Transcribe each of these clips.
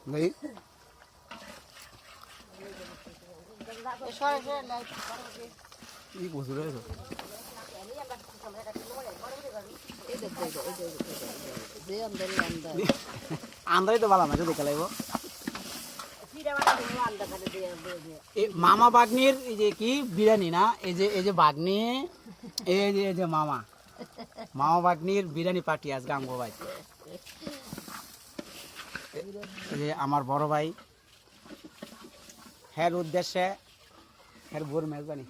ভাই কি বসে রয়েছে আন্দাই তো ভালো না দেখে লাগব মামা বাগনির এই যে কি বিরিয়ানি না এই যে বাগনি এই যে মামা বাগনির বিরিয়ানি পার্টি আজকে আমগো ভাই এই যে আমার বড় ভাই হের উদ্দেশ্যে হের বোর মেজবানি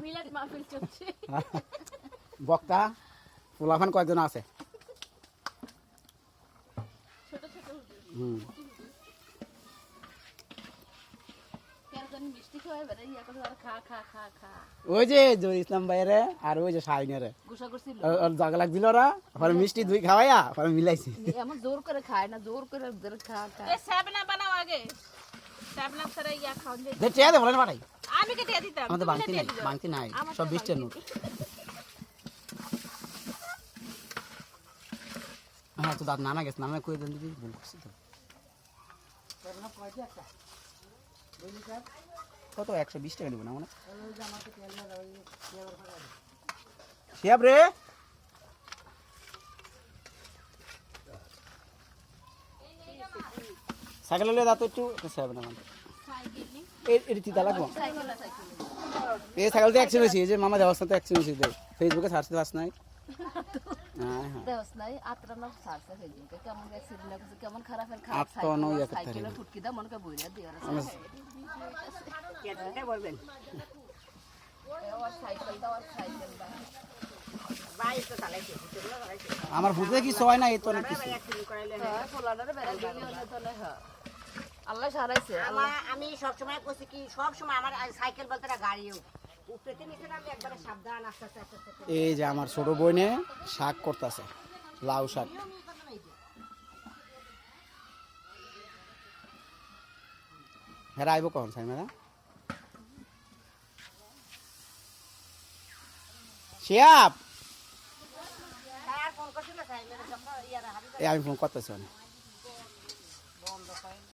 মিলাদ মাহফিল চলছে বক্তা ফুলাফান কয়েকজন আছে ছোট ছোট হুম মিষ্টি খাওয়াই বেড়ে ইয়া করে আর খা খা খা খা ওই যে জোর ইসলাম ভাইরে আর ওই যে শাহিনের গুসা করছিল ওর জাগা লাগছিল ওরা পরে মিষ্টি দুই খাওয়াইয়া পরে মিলাইছি এমন জোর করে খায় না জোর করে ওদের খা খা এ সাবনা বানাও আগে সাবনা ছাড়া ইয়া খাওন যে দে চেয়ে দে বলেন পাঠাই আমি কে দিয়ে দিতাম আমাদের বাংতি নাই সব 20 নোট হ্যাঁ তো দাঁত নানা গেছে নানা কই দেন দিদি ভুল করছি তো কত 120 টাকা দিব না মানে শিয়াব রে সাইকেল লয়ে দাও তো একটু সাইব না মানে এটি তিতা লাগবো এই সাইকেল তো অ্যাক্সিডেন্ট হয়েছে এই যে মামা দেওয়ার সাথে অ্যাক্সিডেন্ট হয়েছে ফেসবুকে সার্চ দিলাস নাই হ্যাঁ হ্যাঁ দেওস নাই আত্রা না সারছে ফেসবুকে কেমন অ্যাক্সিডেন্ট লাগছে কেমন খারাপ এর খারাপ আত্রা নয় একটা সাইকেলে ফুটকি দাও মনকে বইরা দিও কেটে বলবেন ওর সাইকেল দাও আর সাইকেল দাও বাইরে তো চালাইছে ভিতরে চালাইছে আমার বুঝতে কিছু হয় না এই তো অনেক কিছু অ্যাক্সিডেন্ট করাইলে হ্যাঁ পোলাডারে বেড়া দিও না তাহলে হ্যাঁ আল্লাহ সারাইছে আমি সব সময় কইছি কি সব সময় আমার সাইকেল বলতে না গাড়িও উপরেতে নিচে না আমি একবারে সাবধান আস্তে আস্তে আস্তে আস্তে এই যে আমার ছোট বোনে শাক করতেছে লাউ শাক হ্যাঁ আইব কখন সাইমেরা শিয়াব আর ফোন করছিল সাইকেল যখন ইয়ারা হাবি এই আমি ফোন করতেছি